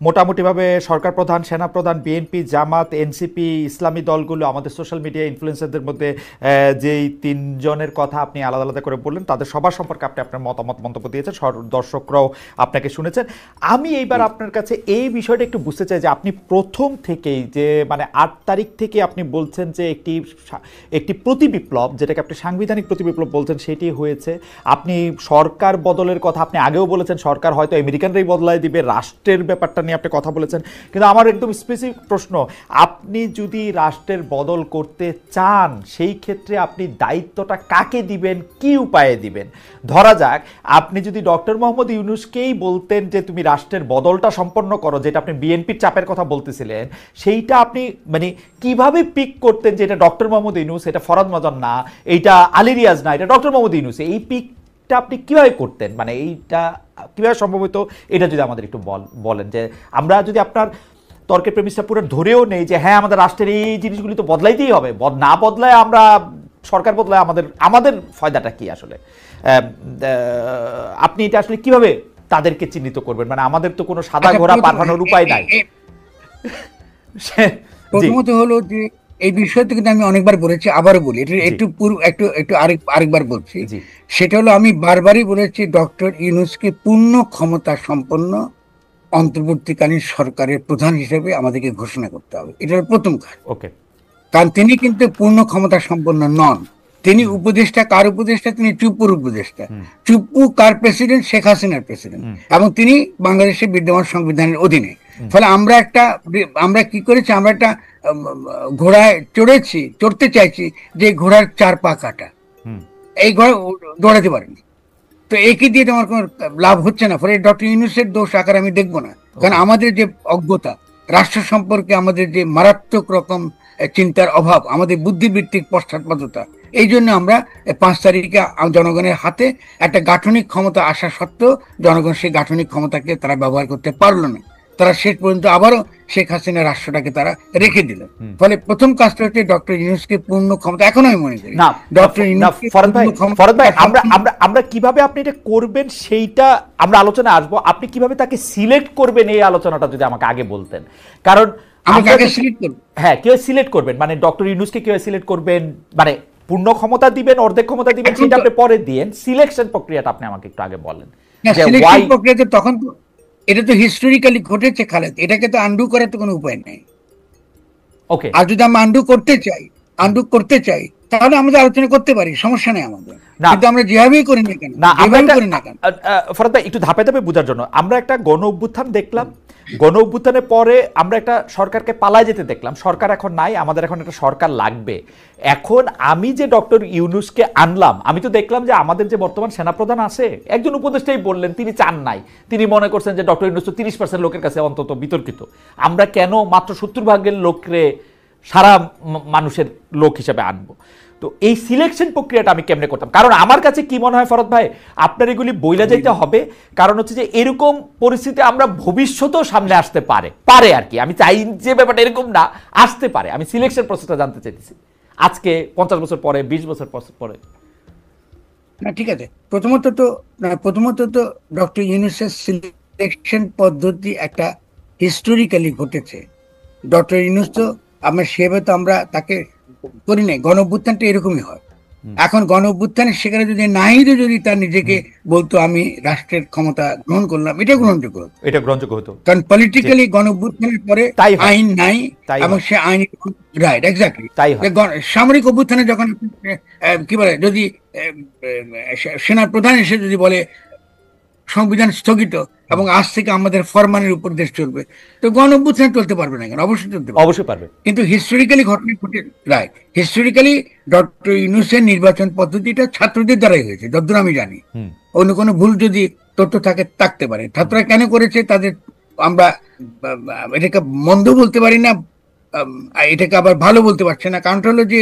মোটামুটিভাবে সরকার প্রধান, সেনা প্রধান, বিএনপি, জামাত, এনসিপি, ইসলামী দলগুলো, আমাদের সোশ্যাল মিডিয়া ইনফ্লুয়েন্সারদের মধ্যে যেই তিনজনের কথা আপনি আলাদা আলাদা করে বললেন, তাদের সবার সম্পর্কে আপনি আপনার মতামত মন্তব্য দিয়েছেন, দর্শকরাও আপনাকে শুনেছেন। আমি এইবার আপনার কাছে এই বিষয়টা একটু বুঝতে চাই যে আপনি প্রথম থেকেই যে মানে 8 তারিখ থেকে আপনি বলছেন যে একটি প্রতিবিপ্লব, যেটাকে আপনি সাংবিধানিক প্রতিবিপ্লব বলছেন, সেটি হয়েছে। আপনি সরকার বদলের কথা আপনি আগেও বলেছেন, সরকার হয়তো আমেরিকানরাই বদলায় দিবে, রাষ্ট্রের ব্যাপারটা নিয়ে আপনি কথা বলেছেন। কিন্তু আমার একদম স্পেসিফিক প্রশ্ন, আপনি যদি রাষ্ট্রের বদল করতে চান সেই ক্ষেত্রে আপনি দায়িত্বটা কাকে দিবেন, কি উপায়ে দিবেন? ধরা যাক আপনি যদি ডক্টর মোহাম্মদ ইউনূসকেই বলতেন যে তুমি রাষ্ট্রের বদলটা সম্পন্ন করো, যেটা আপনি বিএনপির চাপের কথা বলতেছিলেন, সেইটা আপনি মানে কিভাবে পিক করতেন যে এটা ডক্টর মোহাম্মদ ইউনূস, এটা ফরহাদ মজন না, এইটা আলী রিয়াজ না, এটা ডক্টর মোহাম্মদ ইউনূস? এই পিকটা আপনি কিভাবে করতেন, মানে এইটা কিভাবে সম্ভব হতো, এটা যদি আমাদের একটু বলেন। যে আমরা যদি আপনার তর্কের প্রেমিসটা পুরো ধরেও নেই যে হ্যাঁ আমাদের রাষ্ট্রের এই জিনিসগুলি তো বদলাইতেই হবে, না বদলায় আমরা সরকার বদলায় আমাদের ফায়দাটা কি আসলে, আপনি এটা আসলে কিভাবে তাদেরকে চিহ্নিত করবেন? মানে আমাদের তো কোনো সাদা ঘোড়া পাঠানোর উপায় নাই। প্রথমত হলো যে এই বিষয়টা কিন্তু আমি অনেকবার বলেছি, আবারও বলি, এটা একটু আরেকবার বলছি। সেটা হলো আমি বারবারই বলেছি ডক্টর ইউনূসকে পূর্ণ ক্ষমতা সম্পন্ন অন্তর্বর্তীকালীন সরকারের প্রধান হিসেবে আমাদেরকে ঘোষণা করতে হবে। এটা প্রথম কাজ। কারণ তিনি কিন্তু পূর্ণ ক্ষমতা সম্পন্ন নন। তিনি উপদেষ্টা, কার উপদেষ্টা? তিনি চুপ্পুর উপদেষ্টা। চুপ্পু কার প্রেসিডেন্ট? শেখ হাসিনার প্রেসিডেন্ট, এবং তিনি বাংলাদেশের বিদ্যমান সংবিধানের অধীনে। ফলে আমরা কি করেছি, আমরা একটা ঘোড়ায় চড়তে চাইছি যে ঘোড়ার 4 পা কাটা, এই ঘোড়া দৌড়াতে পারেনি। তো একই দিয়ে আমার কোনো লাভ হচ্ছে না। ফলে ডক্টর ইউনূসের দোষ আকার আমি দেখবো না, কারণ আমাদের যে অজ্ঞতা, রাষ্ট্র সম্পর্কে আমাদের যে মারাত্মক রকম চিন্তার অভাব, আমাদের বুদ্ধিবৃত্তিক পশ্চাৎপদতা, এই জন্য আমরা 5 তারিখে জনগণের হাতে একটা গাঠনিক ক্ষমতা আসা সত্ত্বেও জনগণ সেই গাঠনিক ক্ষমতাকে তারা ব্যবহার করতে পারলো না। তারা শেষ পর্যন্ত আবারও শেখ হাসিনা রাষ্ট্রটাকে তারা রেখে দিল। ফলে প্রথম কাজটা হচ্ছে ডক্টর ইউনূসকে পূর্ণ ক্ষমতা, এখন আমি মনে করি ডক্টর ইউনূসকে আমরা কিভাবে আপনি এটা করবেন সেইটা আমরা আলোচনা আসবো। আপনি কিভাবে তাকে সিলেক্ট করবেন এই আলোচনাটা যদি আমাকে আগে বলতেন। কারণ হ্যাঁ, কিভাবে সিলেক্ট করবেন, মানে ডক্টর ইউনূসকে কিভাবে সিলেক্ট করবেন, মানে পূর্ণ ক্ষমতা দিবেন, অর্ধেক ক্ষমতা দিবেন, সেটা আপনি পরে দিয়েন। সিলেকশন প্রক্রিয়াটা আপনি আমাকে একটু আগে বলেন। সিলেকশন প্রক্রিয়াতে তখন এটা তো হিস্টোরিক্যালি ঘটেছে খালেদ, এটাকে তো আন্ডু করার তো কোনো উপায় নেই। ওকে, আর যদি আমরা আন্ডু করতে চাই তাহলে আমাদের আলোচনা করতে পারি, সমস্যা নেই আমাদের। কিন্তু আমরা যেভাবেই করি না কেন, ফরহাদ ভাই একটু ধাপে ধাপে বোঝার জন্য, আমরা একটা গণ অভ্যুত্থান দেখলাম, গণ অভ্যুত্থানের পরে আমরা একটা সরকারকে পালায় যেতে দেখলাম, সরকার এখন নাই, আমাদের এখন একটা সরকার লাগবে। এখন আমি যে ডক্টর ইউনূসকে আনলাম, আমি তো দেখলাম যে আমাদের যে বর্তমান সেনাপ্রধান আছে, একজন উপদেষ্টাই বললেন তিনি চান নাই, তিনি মনে করছেন যে ডক্টর ইউনূস তো 30% লোকের কাছে অন্তত বিতর্কিত, আমরা কেন মাত্র 70% লোকরে সারা মানুষের লোক হিসেবে আনবো। তো এই সিলেকশন প্রক্রিয়াটা আমি কেমনে করতাম? কারণ আমার কাছে কি মনে হয় ফরহাদ ভাই, আপনার এগুলি বইলা যাইতে হবে। কারণ হচ্ছে যে এরকম পরিস্থিতি আমরা ভবিষ্যতেও সামনে আসতে পারে আর কি। আমি চাই যে ব্যাপারটা এরকম না, আসতে পারে। আমি সিলেকশন প্রসেসটা জানতে চাইতেছি আজকে 50 বছর পরে, 20 বছর পরে। না ঠিক আছে, প্রথমত তো ডক্টর ইউনূসের সিলেকশন পদ্ধতি একটা হিস্টোরিক্যালি ঘটেছে। ডক্টর ইউনূস তো সেভাবে তো আমরা তাকে করি নাই। গণ অভ্যুত্থানটা এরকমই হয়। এখন গণ অভ্যুত্থানের সেখানে যদি নাহিদও যদি তার নিজেকে বলতো আমি রাষ্ট্রের ক্ষমতা গ্রহণ করলাম, এটা গ্রহণযোগ্য হতো। কারণ পলিটিক্যালি গণ অভ্যুত্থানের পরে আইন নাই, এবং সে আইন রাইট এক্স্যাক্টলি। সামরিক অভ্যুত্থানে যখন কি বলে, যদি সেনা প্রধান এসে যদি বলে সংবিধান স্থগিত এবং আজ থেকে আমাদের ফরমানের উপর দেশ চলবে, তো গণ অভ্যুত্থান চলতে পারবে না কেন? অবশ্যই পারবে। কিন্তু হিস্টোরিক্যালি ঘটনা ঘটে, রাইট, হিস্টোরিক্যালি ডক্টর ইউনূসের নির্বাচন পদ্ধতিটা ছাত্রদের দ্বারাই হয়েছে যতদূর আমি জানি। অন্য কোনো ভুল যদি তথ্য থাকতে পারে, ছাত্ররা কেন করেছে তাদের আমরা এটাকে মন্দ বলতে পারি না, এটাকে আবার ভালো বলতে পারছে না। কারণটা হলো যে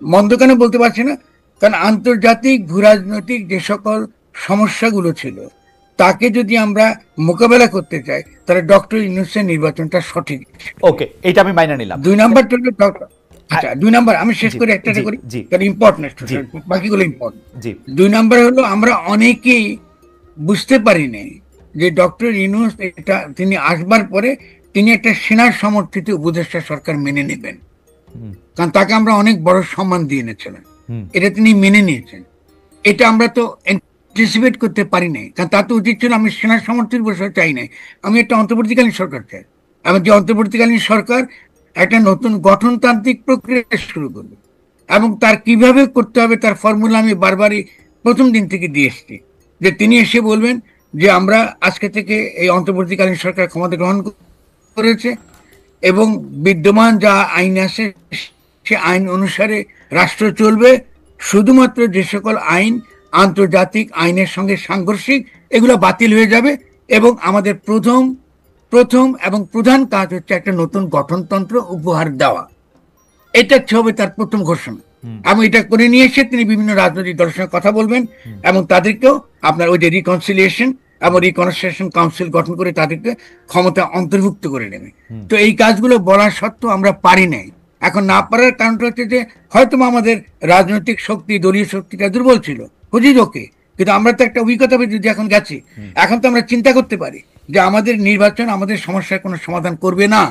মন্দ কেন বলতে পারছে না, কারণ আন্তর্জাতিক ভূরাজনৈতিক যে সকল সমস্যাগুলো ছিল তাকে যদি আমরা মোকাবেলা করতে চাই, তাহলে ডক্টর ইউনূসের নির্বাচনটা সঠিক। ওকে, এটা আমি মাইনে নিলাম। 2 নাম্বার আমি শেষ করে একটা করি, কারণ ইম্পর্টেন্ট, বাকিগুলো ইম্পর্টেন্ট। 2 নাম্বার হলো আমরা অনেকেই বুঝতে পারি নাই যে ডক্টর ইউনূস এটা তিনি আসবার পরে তিনি একটা সেনার সমর্থিত উপদেষ্টা সরকার মেনে নেবেন, কারণ তাকে আমরা অনেক বড় সম্মান দিয়ে এনেছিলাম, এটা তিনি মেনে নিয়েছেন। এটা আমরা তো অ্যান্টিসিপেট করতে পারি নাই, কারণ তার তো উচিত ছিল আমি সেনার সমর্থিত বসে চাই নাই, আমি একটা অন্তর্বর্তীকালীন সরকার চাই। আমার যে অন্তর্বর্তীকালীন সরকার একটা নতুন গঠনতান্ত্রিক প্রক্রিয়া শুরু করবে, এবং তার কিভাবে করতে হবে তার ফর্মুলা আমি বারবারই প্রথম দিন থেকে দিয়ে এসেছি, যে তিনি এসে বলবেন যে আমরা আজকে থেকে এই অন্তর্বর্তীকালীন সরকার ক্ষমতা গ্রহণ করেছে এবং বিদ্যমান যা আইন আছে সে আইন অনুসারে রাষ্ট্র চলবে, শুধুমাত্র যে সকল আইন আন্তর্জাতিক আইনের সঙ্গে সাংঘর্ষিক এগুলো বাতিল হয়ে যাবে, এবং আমাদের প্রথম প্রথম এবং প্রধান কাজ হচ্ছে একটা নতুন গঠনতন্ত্র উপহার দেওয়া। এটা হবে তার প্রথম ঘোষণা, এবং এটা করে নিয়ে এসে তিনি বিভিন্ন রাজনৈতিক দলের সঙ্গে কথা বলবেন এবং তাদেরকেও আপনার ওই যে রিকনসিলিয়েশন এবং রিকনসিলিয়েশন কাউন্সিল গঠন করে তাদেরকে ক্ষমতা অন্তর্ভুক্ত করে নেবে। তো এই কাজগুলো বলার সত্ত্বেও আমরা পারি নাই। এখন না পারার কারণটা হচ্ছে যে হয়তো আমাদের রাজনৈতিক শক্তি, দলীয় শক্তিটা দুর্বল ছিল, হুজির ওকে, কিন্তু আমরা তো একটা অভিজ্ঞতা যদি এখন গেছি, এখন তো আমরা চিন্তা করতে পারি যে আমাদের নির্বাচন আমাদের সমস্যার কোনো সমাধান করবে না,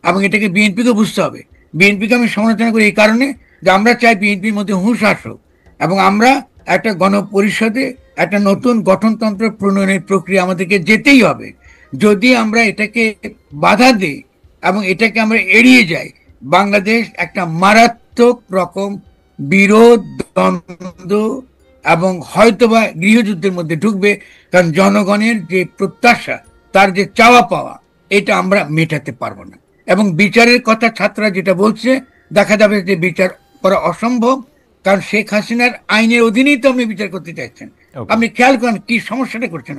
এবং এটাকে বিএনপিকে বুঝতে হবে। বিএনপিকে আমি সমালোচনা করি এই কারণে যে আমরা চাই বিএনপির মধ্যে হুঁশ আসুক, এবং আমরা একটা গণপরিষদে একটা নতুন গঠনতন্ত্র প্রণয়নের প্রক্রিয়া আমাদেরকে যেতেই হবে। যদি আমরা এটাকে বাধা দিই এবং এটাকে আমরা এড়িয়ে যাই, বাংলাদেশ একটা মারাত্মক রকম বিরোধ, দ্বন্দ্ব এবং হয়তোবা গৃহযুদ্ধের মধ্যে ঢুকবে, কারণ জনগণের যে প্রত্যাশা, তার যে চাওয়া পাওয়া, এটা আমরা মেটাতে পারবো না। এবং বিচারের কথা ছাত্ররা যেটা বলছে, দেখা যাবে যে বিচার করা অসম্ভব, কারণ শেখ হাসিনার আইনের অধীনেই তো আপনি বিচার করতে চাইছেন। আপনি খেয়াল করেন কি সমস্যাটা করছেন,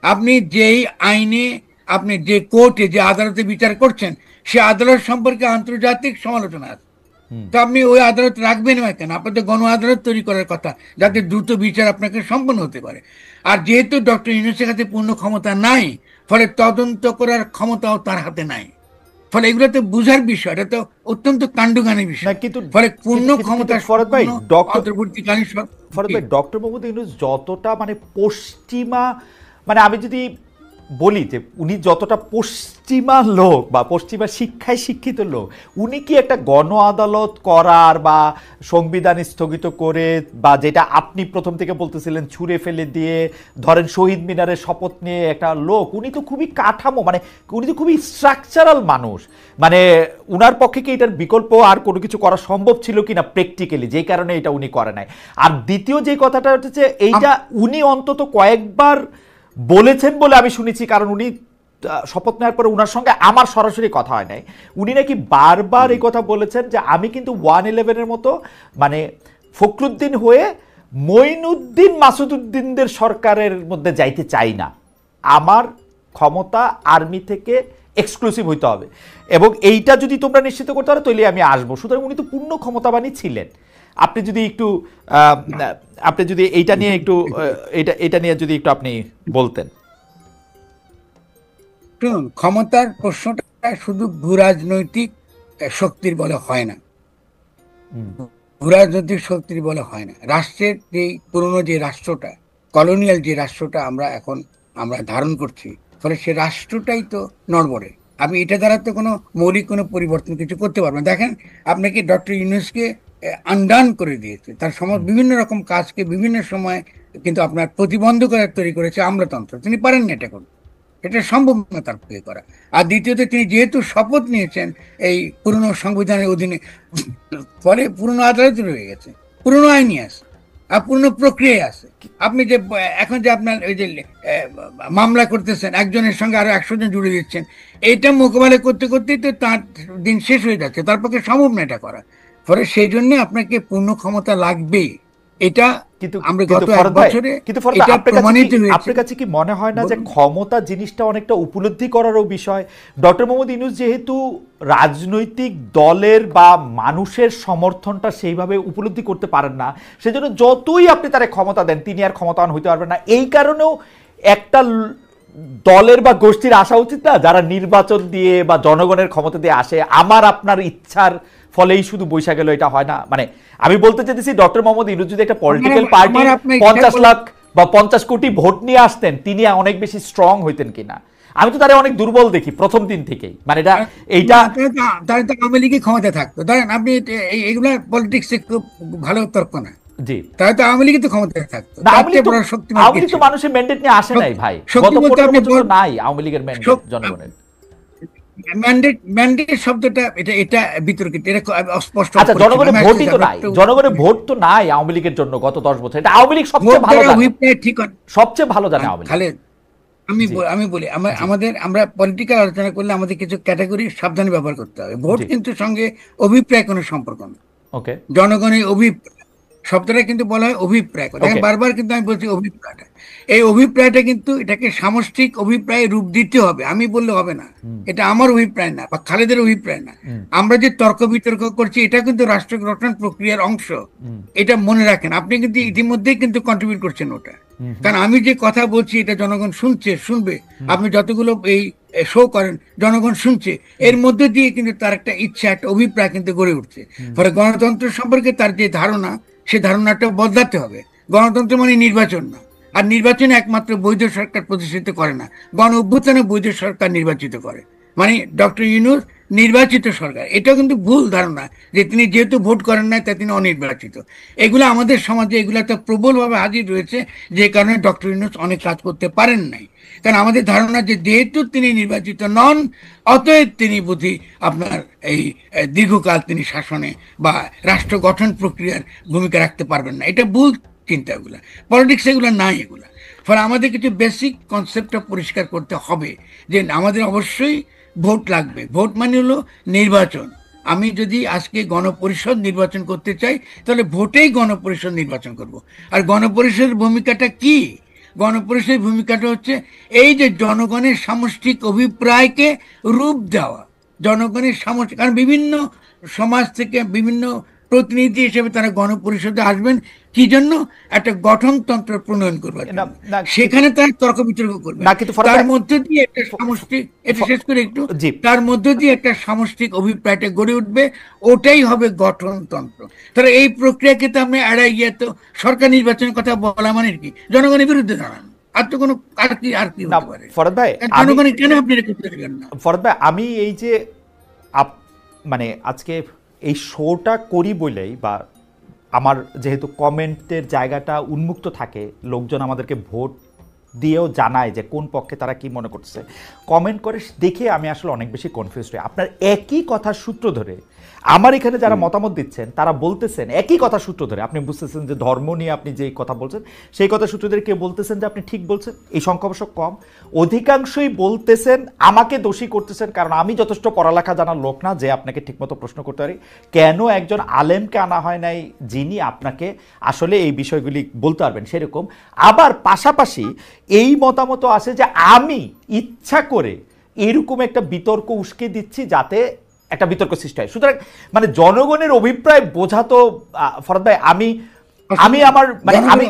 আপনি যেই আইনে, আপনি যে কোর্টে, যে আদালতে বিচার করছেন, সে আদালত সম্পর্কে আন্তর্জাতিক সমালোচনা আছে, তো আপনি ওই আদালত রাখবেন না কেন? আপনাদের গণ আদালত তৈরি করার কথা, যাতে দ্রুত বিচার আপনাকে সম্পন্ন হতে পারে। আর যেহেতু ডক্টর ইউনূসের কাছে পূর্ণ ক্ষমতা নাই, ফলে তদন্ত করার ক্ষমতাও তার হাতে নাই, ফলে এগুলো তো বুঝার বিষয়, এটা তো অত্যন্ত কাণ্ডজ্ঞানী বিষয়। ফলে পূর্ণ ক্ষমতা অন্তর্বর্তীকালীন ডক্টর মোহাম্মদ ইউনূস যতটা মানে পশ্চিমা, মানে আমি যদি বলি যে উনি যতটা পশ্চিমা লোক বা পশ্চিমা শিক্ষায় শিক্ষিত লোক, উনি কি একটা গণ আদালত করার বা সংবিধান স্থগিত করে, বা যেটা আপনি প্রথম থেকে বলতেছিলেন ছুঁড়ে ফেলে দিয়ে, ধরেন শহীদ মিনারের শপথ নিয়ে একটা লোক, উনি তো খুবই কাঠামো, মানে উনি তো খুবই স্ট্রাকচারাল মানুষ, মানে উনার পক্ষে কি এটার বিকল্প আর কোনো কিছু করা সম্ভব ছিল কিনা প্র্যাকটিক্যালি, যেই কারণে এটা উনি করে নাই। আর দ্বিতীয় যে কথাটা হচ্ছে, এইটা উনি অন্তত কয়েকবার বলেছেন বলে আমি শুনেছি, কারণ উনি শপথ নেওয়ার পরে উনার সঙ্গে আমার সরাসরি কথা হয় নাই, উনি নাকি বারবার এই কথা বলেছেন যে আমি কিন্তু 111-এর মতো মানে ফখরুদ্দিন হয়ে মঈনুদ্দিন মাসুদুদ্দিনদের সরকারের মধ্যে যাইতে চাই না, আমার ক্ষমতা আর্মি থেকে এক্সক্লুসিভ হইতে হবে, এবং এইটা যদি তোমরা নিশ্চিত করতে পারো তাহলে আমি আসবো। সুতরাং উনি তো পূর্ণ ক্ষমতাবানই ছিলেন। আপনি যদি এইটা নিয়ে একটু এটা নিয়ে যদি একটু আপনি বলতেন। ক্ষমতার প্রশ্নটা শুধু ভূরাজনৈতিক শক্তির বলে হয় না, ভূরাজনৈতিক শক্তির বলে হয় না। রাষ্ট্রের যে পুরনো যে রাষ্ট্রটা, কলোনিয়াল যে রাষ্ট্রটা আমরা ধারণ করছি, ফলে সে রাষ্ট্রটাই তো নড়বড়ে। আপনি এটা দ্বারা তো কোনো মৌলিক কোনো পরিবর্তন কিছু করতে পারবেন। দেখেন, আপনাকে ডক্টর ইউনূসকে আনডান করে দিয়েছে, তার বিভিন্ন রকম কাজকে বিভিন্ন সময় কিন্তু আপনার প্রতিবন্ধকতা তৈরি করেছে আমলাতন্ত্র, তিনি পারেন না এটা করতে, এটা সম্ভব না তার পক্ষে করা। আর দ্বিতীয়ত, তিনি যেহেতু শপথ নিয়েছেন এই পুরনো সংবিধানের অধীনে, ফলে পুরনো আদালত রয়ে গেছে, পুরনো আইনই আছে আর পুরনো প্রক্রিয়ায় আছে। আপনি যে এখন যে আপনার ওই যে মামলা করতেছেন, একজনের সঙ্গে আরো 100 জন জুড়ে দিচ্ছেন, এইটা মোকাবেলা করতে করতেই তো তার দিন শেষ হয়ে যাচ্ছে, তার পক্ষে সম্ভব না এটা করা। ফলে সেই জন্য আপনাকে পূর্ণ ক্ষমতা লাগবেই, এটা আপনার কাছে কি মনে হয় না যে ক্ষমতা জিনিসটা অনেকটা উপলব্ধি করারও বিষয়? ডক্টর মোহাম্মদ ইউনূস যেহেতু রাজনৈতিক দলের বা মানুষের সমর্থনটা সেইভাবে উপলব্ধি করতে পারেন না, সেজন্য যতই আপনি তারে ক্ষমতা দেন তিনি আর ক্ষমতাবান হইতে পারবেন না। এই কারণেও একটা দলের বা গোষ্ঠীর আসা উচিত না, যারা নির্বাচন দিয়ে বা জনগণের ক্ষমতা দিয়ে আসে, আমার আপনার ইচ্ছার ফলেই শুধু বৈশা গেল, এটা হয় না। মানে আমি বলতে চাইতেছি, ডক্টর মোহাম্মদ ইউনূস যদি একটা পলিটিক্যাল পার্টি 50 লাখ বা 50 কোটি ভোট নিয়ে আসতেন, তিনি অনেক বেশি স্ট্রং হইতেন কিনা। আমি তো তারা অনেক দুর্বল দেখি প্রথম দিন থেকেই, মানে এইটা তাহলে তো আওয়ামী লীগই ক্ষমতা থাকতো। ধরেন আপনি এইগুলা পলিটিক্স খুব ভালো তর্ক না। জি, তাহলে তো আওয়ামী লীগই তো ক্ষমতায় থাকতো। না আওয়ামী লীগ তো, শক্তিমান আওয়ামী লীগ তো মানুষের ম্যান্ডেট নিয়ে আসে নাই ভাই, গত 15 বছর তো নাই আওয়ামী লীগের ম্যান্ডেট জনগণের। ম্যান্ডেট ম্যান্ডেট শব্দটা এটা বিতর্কিত, এটা অস্পষ্ট। আচ্ছা, জনগণের ভোটই তো নাই, জনগণের ভোট তো নাই আওয়ামী লীগের জন্য গত 10 বছর। এটা আওয়ামী লীগ সবচেয়ে ভালো জানে, ঠিক সবচেয়ে ভালো জানে আওয়ামী লীগ। খালেদ, আমি বলি আমরা পলিটিক্যাল আলোচনা করলে আমাদের কিছু ক্যাটাগরি সাবধানে ব্যবহার করতে হবে। ভোট কিন্তু সঙ্গে অভিপ্রায় কোনো সম্পর্ক না। ওকে, জনগণের অভিপ্রায় শব্দটা কিন্তু বলা হয় অভিপ্রায়। দেখেন বারবার কিন্তু আমি বলছি অভিপ্রায়টা, এই অভিপ্রায়টা কিন্তু এটাকে সামষ্টিক অভিপ্রায় রূপ দিতে হবে। আমি বললে হবে না, এটা আমার অভিপ্রায় না বা খালেদের অভিপ্রায় না। আমরা যে তর্ক বিতর্ক করছি এটা কিন্তু রাষ্ট্র গঠন প্রক্রিয়ার অংশ, এটা মনে রাখেন। আপনি কিন্তু ইতিমধ্যেই কিন্তু কন্ট্রিবিউট করছেন ওটা, কারণ আমি যে কথা বলছি এটা জনগণ শুনবে। আপনি যতগুলো এই শো করেন জনগণ শুনছে, এর মধ্যে দিয়ে কিন্তু তার একটা ইচ্ছা, একটা অভিপ্রায় কিন্তু গড়ে উঠছে। ফলে গণতন্ত্র সম্পর্কে তার যে ধারণা, সে ধারণাটা বদলাতে হবে। গণতন্ত্র মানে নির্বাচন না, আর নির্বাচনে একমাত্র বৈধ সরকার প্রতিষ্ঠিত করে না, গণ অভ্যুত্থানে বৈধ সরকার নির্বাচিত করে। মানে ডক্টর ইউনূস নির্বাচিত সরকার, এটা কিন্তু ভুল ধারণা যে তিনি যেহেতু ভোট করেন না তাই তিনি অনির্বাচিত। এগুলো আমাদের সমাজে এগুলো তো প্রবলভাবে হাজির রয়েছে, যে কারণে ডক্টর ইউনূস অনেক কাজ করতে পারেন নাই। কারণ আমাদের ধারণা যে যেহেতু তিনি নির্বাচিত নন, অতএব তিনি বুঝি আপনার এই দীর্ঘকাল তিনি শাসনে বা রাষ্ট্র গঠন প্রক্রিয়ার ভূমিকা রাখতে পারবেন না। এটা ভুল চিন্তা, এগুলা পলিটিক্স, এগুলো নাই এগুলা। ফলে আমাদের কিছু বেসিক কনসেপ্টটা পরিষ্কার করতে হবে যে আমাদের অবশ্যই ভোট লাগবে। ভোট মানে হলো নির্বাচন। আমি যদি আজকে গণপরিষদ নির্বাচন করতে চাই, তাহলে ভোটেই গণপরিষদ নির্বাচন করব। আর গণপরিষদের ভূমিকাটা কি? গণপরিষদের ভূমিকাটা হচ্ছে এই যে জনগণের সামষ্টিক অভিপ্রায়কে রূপ দেওয়া, জনগণের সামষ্টিক, কারণ বিভিন্ন সমাজ থেকে বিভিন্ন প্রতিনিধি হিসেবে তারা গণপরিষদে আসবেন কি জন্য? একটা গঠনতন্ত্র প্রণয়ন করবার জন্য। সেখানে তারা তর্ক বিতর্ক করবে, তার মধ্যে দিয়ে একটা সামষ্টিক, এটা শেষ করে একটু, তার মধ্যে দিয়ে একটা সামষ্টিক অভিপ্রায়টা গড়ে উঠবে, ওটাই হবে গঠনতন্ত্র। তাহলে এই প্রক্রিয়াকে তো আমরা এড়াই গিয়ে তো সরকার নির্বাচনের কথা বলা মানে কি জনগণের বিরুদ্ধে দাঁড়ানো, আর তো কোনো আর কি হতে পারে? ফরহাদ ভাই, জনগণের কেন আপনি এটা করতে পারবেন না? ফরহাদ ভাই, আমি এই যে মানে আজকে এই শোটা করি বলেই, বা আমার যেহেতু কমেন্টের জায়গাটা উন্মুক্ত থাকে, লোকজন আমাদেরকে ভোট দিয়েও জানায় যে কোন পক্ষে তারা কি মনে করছে, কমেন্ট করে দেখে আমি আসলে অনেক বেশি কনফিউজড হই। আপনার একই কথার সূত্র ধরে আমার এখানে যারা মতামত দিচ্ছেন তারা বলতেছেন, একই কথা সূত্র ধরে আপনি বুঝতেছেন যে ধর্ম নিয়ে আপনি যে কথা বলছেন সেই কথা সূত্র ধরে কেউ বলতেছেন যে আপনি ঠিক বলছেন, এই সংখ্যাবশক কম, অধিকাংশই বলতেছেন আমাকে দোষী করতেছেন, কারণ আমি যথেষ্ট পড়ালেখা জানার লোক না যে আপনাকে ঠিকমতো প্রশ্ন করতে পারি, কেন একজন আলেমকে আনা হয় নাই যিনি আপনাকে আসলে এই বিষয়গুলি বলতে পারবেন সেরকম। আবার পাশাপাশি এই মতামত আসে যে আমি ইচ্ছা করে এরকম একটা বিতর্ক উস্কে দিচ্ছি যাতে একটা বিতর্ক সৃষ্টি হয়। সুতরাং মানে জনগণের অভিপ্রায় বোঝা তো ফরহাদ ভাই, আমি আমার মানে আমি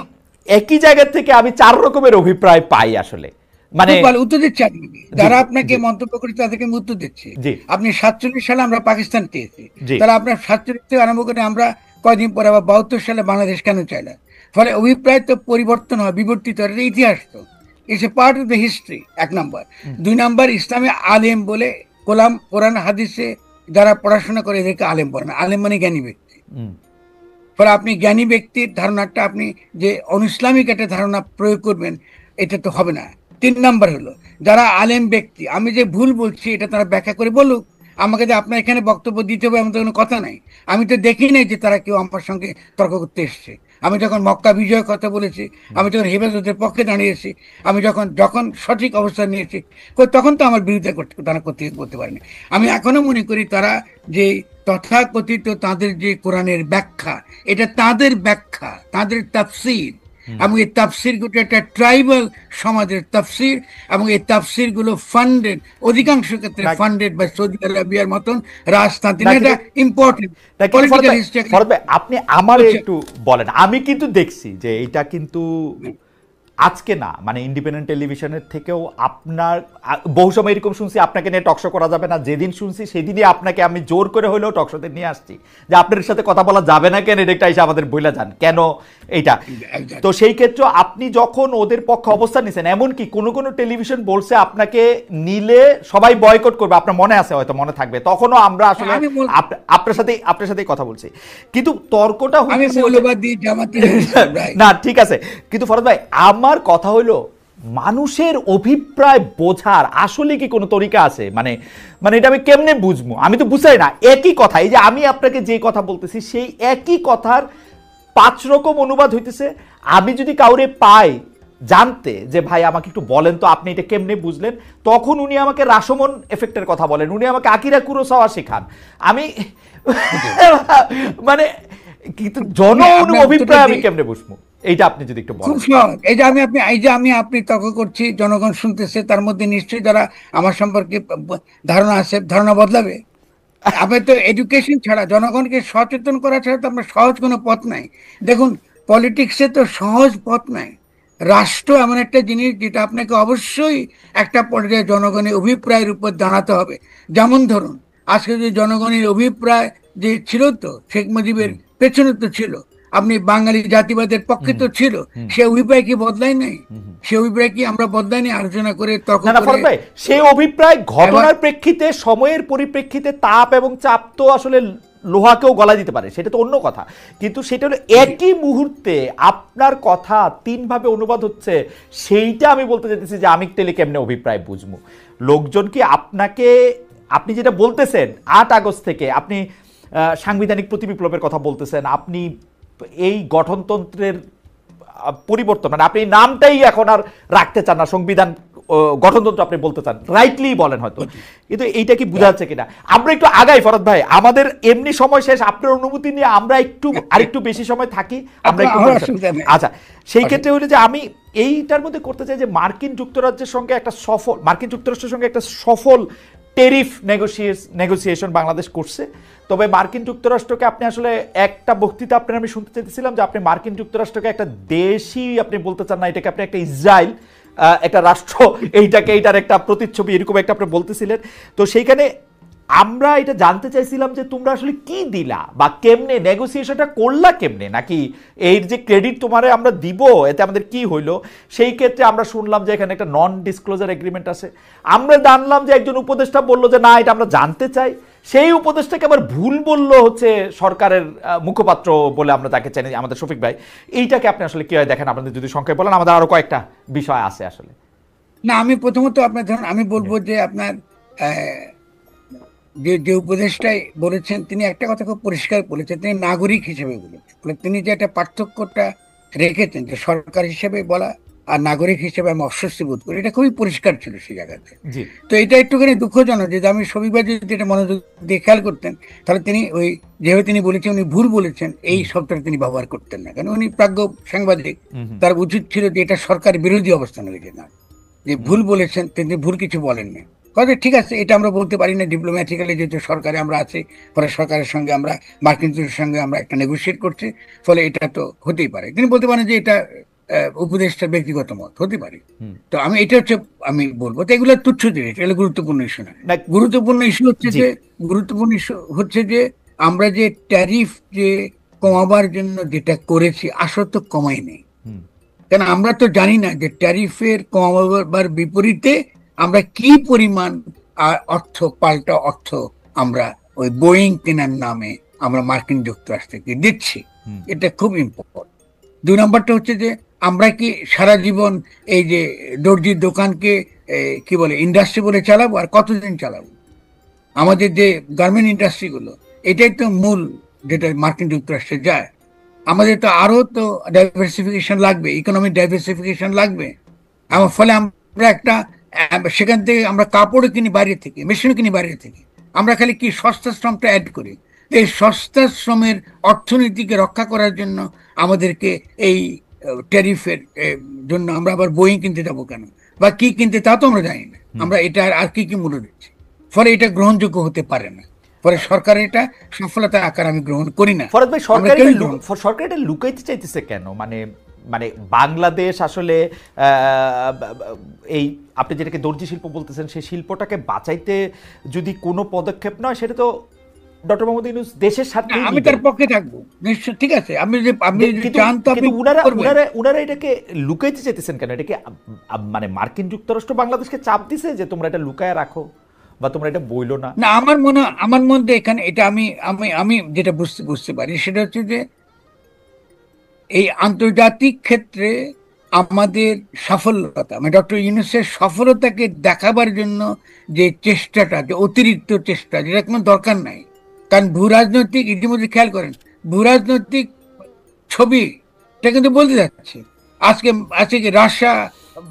একই জায়গা থেকে আমি 4 রকমের অভিপ্রায় পাই আসলে। মানে উত্তর দিচ্ছে আপনাকে, যারা আপনাকে মন্তব্য করে তাদেরকে উত্তর দিচ্ছে। আপনি 47 সালে আমরা পাকিস্তান পেয়েছি, তাহলে আপনার 47 থেকে আরম্ভ করে আমরা কয়দিন পরে আবার 72 সালে বাংলাদেশ কেন চাইলাম? ফলে অভিপ্রায় তো পরিবর্তন হয়, বিবর্তিত হয়, ইতিহাস তো, it's a part of the history, 1 নম্বর। 2 নম্বর, ইসলামে আলেম বলে কোরআন হাদিসে যারা পড়াশোনা করে এদেরকে আলেম বলে না, আলেম মানে জ্ঞানী ব্যক্তি। ফলে আপনি জ্ঞানী ব্যক্তির ধারণাটা আপনি যে অনইসলামিক একটা ধারণা প্রয়োগ করবেন, এটা তো হবে না। 3 নম্বর হলো যারা আলেম ব্যক্তি, আমি যে ভুল বলছি এটা তারা ব্যাখ্যা করে বলুক, আমাকে যে আপনার এখানে বক্তব্য দিতে হবে এমন তো কোনো কথা নাই। আমি তো দেখি নাই যে তারা কেউ আমার সঙ্গে তর্ক করতে এসছে। আমি যখন মক্কা বিজয়ের কথা বলেছি, আমি যখন হেফাজতের পক্ষে দাঁড়িয়েছি, আমি যখন সঠিক অবস্থান নিয়েছি, তখন তো আমার বিরুদ্ধে তারা করতে পারেনি। আমি এখনো মনে করি তারা যে তথাকথিত তাদের যে কোরআনের ব্যাখ্যা, এটা তাদের ব্যাখ্যা, তাদের তাফসীর, এবং এই তাফসীর গুলো একটা ট্রাইবাল সমাজের তাফসীর, এবং এই তাফসীর গুলো ফান্ডেড, অধিকাংশ ক্ষেত্রে ফান্ডেড বাই সৌদি আরবিয়ার মতন রাজতান্ত্রিক। এটা ইম্পর্টেন্ট পলিটিক্যাল হিস্ট্রি। আপনি আমার একটু বলেন, আমি কিন্তু দেখছি যে এটা কিন্তু আজকে না, মানে ইন্ডিপেন্ডেন্ট টেলিভিশনের থেকেও আপনার বহু সময় এরকম শুনছি আপনাকে নিয়ে টকশো করা যাবে না, যেদিন শুনছি সেদিনই আপনাকে আমি জোর করে হলেও টকশোতে নিয়ে আসছি যে আপনার সাথে কথা বলা যাবে না কেন, এটা এসে আমাদের বইলা যান কেন এইটা। তো সেই ক্ষেত্রে আপনি যখন ওদের পক্ষে অবস্থান নিছেন, এমনকি কোনো কোনো টেলিভিশন বলছে আপনাকে নিলে সবাই বয়কট করবে, আপনার মনে আছে, হয়তো মনে থাকবে, তখনও আমরা আসলে আপনার সাথেই কথা বলছি, কিন্তু তর্কটা না ঠিক আছে। কিন্তু ফরহাদ ভাই, আমার কথা হলো মানুষের অভিপ্রায় বোঝার আসলে কি কোনো তরিকা আছে? মানে মানে এটা আমি কেমনে বুঝবো? আমি তো বুঝাই না। একই কথা, এই যে আমি আপনাকে যে কথা বলতেছি সেই একই কথার 5 রকম অনুবাদ হইতেছে। আমি যদি কাউরে পাই জানতে যে ভাই আমাকে একটু বলেন তো আপনি এটা কেমনে বুঝলেন, তখন উনি আমাকে রাশোমন এফেক্টের কথা বলেন, উনি আমাকে আকিরা কুরোসাওয়া শেখান। আমি মানে কিন্তু জন অভিপ্রায় আমি কেমনে বুঝবো, এইটা আপনি যদি একটু বলেন। আপনি তর্ক করছি, জনগণ শুনতেছে, তার মধ্যে নিশ্চয়ই যারা আমার সম্পর্কে ধারণা আছে, ধারণা বদলাবে। আমি তো এডুকেশন ছাড়া, জনগণকে সচেতন করা ছাড়া তো আমরা সহজ কোনো পথ নাই। দেখুন, পলিটিক্সে তো সহজ পথ নাই। রাষ্ট্র এমন একটা জিনিস যেটা আপনাকে অবশ্যই একটা পর্যায়ে জনগণের অভিপ্রায়ের উপর দাঁড়াতে হবে। যেমন ধরুন, আজকে যে জনগণের অভিপ্রায় যে ছিল, তো শেখ মুজিবের পেছনে তো ছিল, আপনি বাঙালি জাতিবাদের পক্ষে তো ছিল, সে অভিপ্রায় কি বদলায় নাই? সে অভিপ্রায় কি আমরা বদলাইনি? আলোচনা করে তখন সেই অভিপ্রায় ঘটনার প্রেক্ষিতে, সময়ের পরিপ্রেক্ষিতে তাপ এবং চাপ তো আসলে লোহাকেও গলা দিতে পারে, সেটা তো অন্য কথা। কিন্তু সেটা হলো একই মুহূর্তে আপনার কথা 3 ভাবে অনুবাদ হচ্ছে, সেইটা আমি বলতে চাইতেছি যে আমি টেলে কেমনে অভিপ্রায় বুঝবো। লোকজন কি আপনাকে, আপনি যেটা বলতেছেন 8 আগস্ট থেকে আপনি সাংবিধানিক প্রতিবিপ্লবের কথা বলতেছেন, আপনি এই গঠনতন্ত্রের পরিবর্তন, মানে আপনি নামটাই এখন আর রাখতে চান না, সংবিধান গঠনতন্ত্র আপনি বলতে চান, রাইটলি বলেন হয়তো, কিন্তু এইটা কি বোঝা যাচ্ছে কিনা? আমরা একটু আগাই ফরহাদ ভাই, আমাদের এমনি সময় শেষ, আপনার অনুমতি নিয়ে আমরা একটু আরেকটু বেশি সময় থাকি আমরা একটু। আচ্ছা, সেই ক্ষেত্রে হলো যে আমি এইটার মধ্যে করতে চাই যে মার্কিন যুক্তরাষ্ট্রের সঙ্গে একটা সফল টেরিফ নেগোসিয়েশন বাংলাদেশ করছে। তবে মার্কিন যুক্তরাষ্ট্রকে আপনি আসলে একটা বক্তৃতা আপনার আমি শুনতে চাইতেছিলাম যে আপনি মার্কিন যুক্তরাষ্ট্রকে একটা দেশই আপনি বলতে চান না, এটাকে আপনি একটা ইসরায়েল, একটা রাষ্ট্র, এইটার একটা প্রতিচ্ছবি এরকম একটা আপনি বলতেছিলেন। তো সেইখানে আমরা এটা জানতে চাইছিলাম যে তোমরা আসলে কি দিলা বা কেমনে নেগোসিয়েশনটা করলা কেমনে, নাকি এর যে ক্রেডিট তোমারে আমরা দিব এতে আমাদের কি হইলো? সেই ক্ষেত্রে আমরা শুনলাম যে এখানে একটা নন ডিসক্লোজার এগ্রিমেন্ট আছে। আমরা জানলাম যে একজন উপদেষ্টা বললো যে না, এটা আমরা জানতে চাই। সেই উপদেষ্টাকে আবার ভুল বললো হচ্ছে সরকারের মুখপাত্র বলে আমরা তাকে চিনি, আমাদের শফিক ভাই। এইটাকে আপনি আসলে কি হয় দেখেন, আপনাদের যদি সংক্ষেপে বলেন, আমাদের আরো কয়েকটা বিষয় আছে আসলে। না, আমি প্রথমত আপনার ধরুন আমি বলবো যে আপনার যে উপদেশটাই বলেছেন, তিনি একটা কথা খুব পরিষ্কার বলেছেন, তিনি নাগরিক হিসেবে বলেছেন। তিনি যে একটা পার্থক্যটা রেখেছেন যে সরকার হিসেবে বলা আর নাগরিক হিসেবে আমি অস্বস্তি বোধ করি, এটা খুবই পরিষ্কার ছিল সেই জায়গাতে। তো এটা একটুখানি দুঃখজনক যে আমি শফিকভাই যদি এটা মনোযোগ দিয়ে খেয়াল করতেন, তাহলে তিনি ওই যেভাবে তিনি বলেছেন উনি ভুল বলেছেন এই শব্দটা তিনি ব্যবহার করতেন না, কারণ উনি প্রাজ্ঞ সাংবাদিক, তার উচিত ছিল যে এটা সরকার বিরোধী অবস্থান হয়েছে না, যে ভুল বলেছেন তিনি ভুল কিছু বলেননি। কথা ঠিক আছে, এটা আমরা বলতে পারি না ডিপ্লোম্যাটিক্যালি, যেহেতু সরকারে আমরা আছি, ফলে সরকারের সঙ্গে আমরা মার্কিন যুক্তরাষ্ট্রের সঙ্গে আমরা একটা নেগোসিয়েট করছি, ফলে এটা তো হতেই পারে। তিনি বলতে পারেন যে এটা উপদেষ্টার ব্যক্তিগত মত হতে পারে। তো আমি এটা হচ্ছে আমি বলবো তো এগুলো তুচ্ছ জিনিস, এগুলো গুরুত্বপূর্ণ ইস্যু না। গুরুত্বপূর্ণ ইস্যু হচ্ছে যে আমরা যে ট্যারিফ যে কমাবার জন্য যেটা করেছি আসলে তো কমাই নেই, কেন আমরা তো জানি না যে ট্যারিফের কমাবার বিপরীতে আমরা কি পরিমাণ অর্থ, পাল্টা অর্থ আমরা ওই বোয়িং কেনার নামে আমরা মার্কিন যুক্তরাষ্ট্রকে দিচ্ছি। এটা খুব ইম্পর্টেন্ট। 2 নম্বরটা হচ্ছে যে আমরা কি সারা জীবন এই যে দর্জির দোকানকে কি বলে ইন্ডাস্ট্রি বলে চালাবো, আর কতদিন চালাবো? আমাদের যে গার্মেন্ট ইন্ডাস্ট্রিগুলো, এটাই তো মূল যেটা মার্কিন যুক্তরাষ্ট্রে যায়। আমাদের তো আরো তো ডাইভার্সিফিকেশন লাগবে, ইকোনমিক ডাইভার্সিফিকেশন লাগবে। আমার ফলে আমরা একটা সেখান থেকে আমরা কাপড়ও কিনি বাইরে থেকে, মেশিনও কিনি বাইরে থেকে, আমরা খালি কি সস্তা শ্রমটা অ্যাড করি। এই সস্তা শ্রমের অর্থনীতিকে রক্ষা করার জন্য আমাদেরকে এই ট্যারিফের জন্য আমরা আবার বোয়িং কিনতে যাবো কেন, বা কি কিনতে তা তো আমরা জানি না। আমরা এটা আর কি কি মূল্য দিচ্ছি, ফলে এটা গ্রহণযোগ্য হতে পারে না। পরে সরকার এটা সফলতার আকার আমি গ্রহণ করি না। ফরহাদ ভাই, সরকার এটা লুকাইতে চাইতেছে কেন? মানে মানে বাংলাদেশ আসলে এই আপনি যেটাকে দর্জি শিল্প বলতেছেন সেই শিল্পটাকে বাঁচাইতে যদি কোনো পদক্ষেপ নয়, সেটা তো ডক্টর মোহাম্মদ ইউনূস দেশের স্বার্থেই আমি তার নিবেন। পক্ষে থাকবো নিশ্চয়, ঠিক আছে, আপনি যদি কিন্তু চান তো আপনি কিন্তু উনারা করবেন। উনারা উনারা এটাকে লুকাইতে চাইতেছেন কেন? এটাকে মানে মার্কিন যুক্তরাষ্ট্র বাংলাদেশকে চাপ দিছে যে তোমরা এটা লুকায় রাখো বা তোমরা এটা বইলো না? না, আমার মধ্যে এখানে এটা আমি আমি আমি যেটা বুঝতে বুঝতে পারি সেটা হচ্ছে যে এই আন্তর্জাতিক ক্ষেত্রে আমাদের সফলতা, মানে ডক্টর ইউনূসের সফলতাকে দেখাবার জন্য যে চেষ্টাটা, যে অতিরিক্ত চেষ্টা, যেটা কোনো দরকার নাই। কারণ ভূ রাজনৈতিক, ইতিমধ্যে খেয়াল করেন, ভূ রাজনৈতিক ছবি এটা কিন্তু বলতে যাচ্ছে। আজকে আজকে যে রাশিয়া,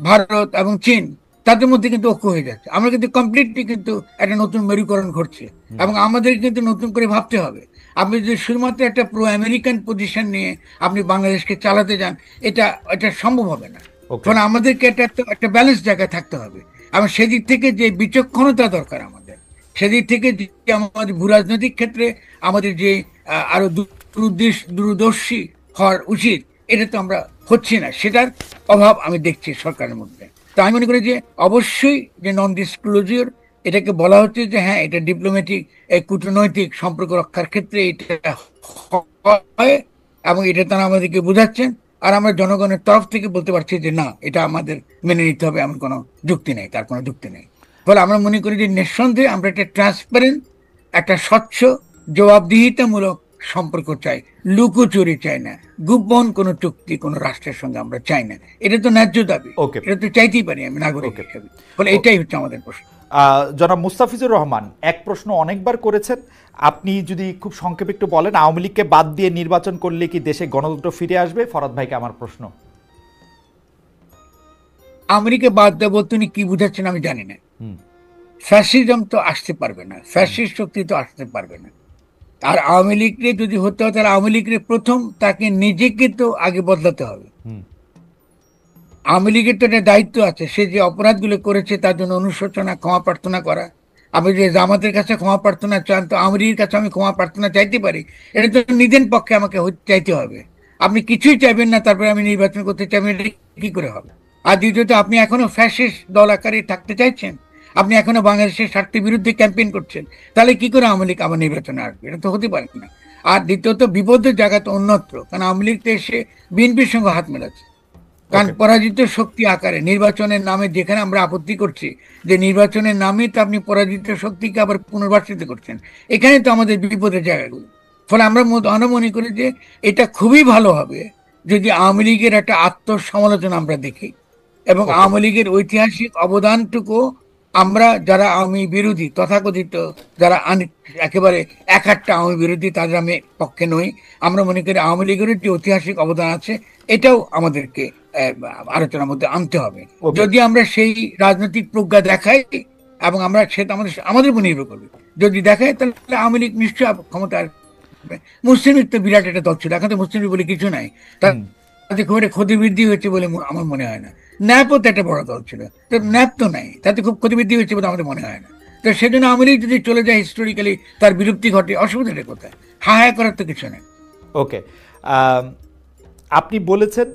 ভারত এবং চীন, তাদের মধ্যে কিন্তু ঐক্য হয়ে যাচ্ছে। আমরা কিন্তু কমপ্লিটলি কিন্তু একটা নতুন মেরুকরণ ঘটছে, এবং আমাদের কিন্তু নতুন করে ভাবতে হবে। আপনি যদি শুধুমাত্র একটা প্রো আমেরিকান পজিশন নিয়ে আপনি বাংলাদেশকে চালাতে যান, এটা এটা সম্ভব হবে না। ওকে। কারণ আমাদেরকে একটা ব্যালেন্স জায়গায় থাকতে হবে, এবং সেদিক থেকে যে বিচক্ষণতা দরকার আমাদের, সেদিক থেকে যে আমাদের ভূ রাজনৈতিক ক্ষেত্রে আমাদের যে আরো দূরদর্শী হওয়ার উচিত, এটা তো আমরা হচ্ছি না, সেটার অভাব আমি দেখছি সরকারের মধ্যে। তো আমি মনে করি যে অবশ্যই যে নন ডিসক্লোজার, এটাকে বলা হচ্ছে যে হ্যাঁ, এটা ডিপ্লোম্যাটিক, কূটনৈতিক সম্পর্ক রক্ষার ক্ষেত্রে এটা হয়, এবং এটা তারা আমাদেরকে বোঝাচ্ছেন। আর আমরা জনগণের তরফ থেকে বলতে পারছি যে না, এটা আমাদের মেনে নিতে হবে, এমন কোনো যুক্তি নেই, তার কোনো যুক্তি নেই। ফলে আমরা মনে করি যে নিঃসন্দেহে আমরা একটা ট্রান্সপারেন্ট, একটা স্বচ্ছ, জবাবদিহিতামূলক সম্পর্ক চাই, লুকোচুরি চাই না, গোপন কোনো চুক্তি কোনো রাষ্ট্রের সঙ্গে আমরা চাই না। এটা তো ন্যায্য দাবি, ওকে। এটা তো চাইতেই পারি আমি নাগরিক ওকে। হিসেবে। ফলে এটাই হচ্ছে আমাদের প্রশ্ন। জনাব মুস্তাফিজুর রহমান এক প্রশ্ন অনেকবার করেছেন, আপনি যদি খুব সংক্ষেপে একটু বলেন, আওয়ামী লীগকে বাদ দিয়ে নির্বাচন করলে কি দেশে গণতন্ত্র ফিরে আসবে? ফরহাদ ভাইকে আমার প্রশ্ন। আমেরিকা বাদ দেবো, তিনি কি বুঝাচ্ছেন আমি জানি না। হুম। ফ্যাসিজম তো আসতে পারবে না, ফ্যাসিস্ট শক্তি তো আসতে পারবে না। আর আওয়ামী লীগকে যদি হতে হয়, তাহলে আওয়ামী লীগের প্রথম তাকে নিজেকে তো আগে বদলাতে হবে। হুম। আওয়ামী লীগের তো একটা দায়িত্ব আছে, সে যে অপরাধগুলো করেছে তার জন্য অনুশোচনা, ক্ষমা প্রার্থনা করা। আপনি যে জামাতের কাছে ক্ষমা প্রার্থনা চান, তো আওয়ামী লীগের কাছে আমি ক্ষমা প্রার্থনা চাইতে পারি? এটা তো নিজের পক্ষে আমাকে চাইতে হবে। আপনি কিছুই চাইবেন না, তারপরে আমি নির্বাচন করতে চাইবেন, এটা কি করে হবে? আর দ্বিতীয়ত, আপনি এখনো ফ্যাসিস্ট দল আকারে থাকতে চাইছেন, আপনি এখনো বাংলাদেশের স্বার্থের বিরুদ্ধে ক্যাম্পেইন করছেন, তাহলে কি করে আওয়ামী লীগ আবার নির্বাচনে আসবে? এটা তো হতে পারে না। আর দ্বিতীয়ত, বিপদের জায়গা তো অন্যত্র, কারণ আওয়ামী লীগ তো এসে বিএনপির সঙ্গে হাত মেলাচ্ছে। কারণ ওকে। পরাজিত শক্তি আকারে নির্বাচনের নামে, যেখানে আমরা আপত্তি করছি যে নির্বাচনের নামে তো আপনি পরাজিত শক্তিকে আবার পুনর্বাসিত করছেন, এখানে তো আমাদের বিপদের জায়গাগুলো। ফলে আমরা মনে করি যে এটা খুবই ভালো হবে যদি আওয়ামী লীগের একটা আত্মসমালোচনা আমরা দেখি, এবং ওকে। আওয়ামী লীগের ঐতিহাসিক অবদানটুকু আমরা, যারা আওয়ামী বিরোধী তথাকথিত, যারা একেবারে এক একটা আওয়ামী বিরোধী, তাদের আমি পক্ষে নই। আমরা মনে করি আওয়ামী লীগের যে ঐতিহাসিক অবদান আছে, এটাও আমাদেরকে আহ, আলোচনার মধ্যে আনতে হবে। ওকে। যদি আমরা সেই রাজনৈতিক প্রজ্ঞা দেখাই, এবং আমরা সেটা আমাদের উপর নির্ভর করবে, যদি দেখাই, তাহলে আওয়ামী লীগ নিশ্চয়ই ক্ষমতা আসবে। মুসলিম লীগ তো বিরাট একটা দল ছিল, এখন তো মুসলিম লীগ বলে কিছু নাই, হুম। তাতে খুব একটা ক্ষতি বৃদ্ধি হয়েছে বলে আমার মনে হয় না। ন্যাপও তো একটা বড় দল ছিল, তো ন্যাপ তো নাই, তাতে খুব ক্ষতি বৃদ্ধি হয়েছে বলে আমাদের মনে হয় না। তো সেজন্য আওয়ামী লীগ যদি চলে যায়, হিস্টোরিক্যালি তার বিলুপ্তি ঘটে, অসুবিধাটা কোথায়? হায় করার তো কিছু নেই। ওকে। আপনি বলেছেন,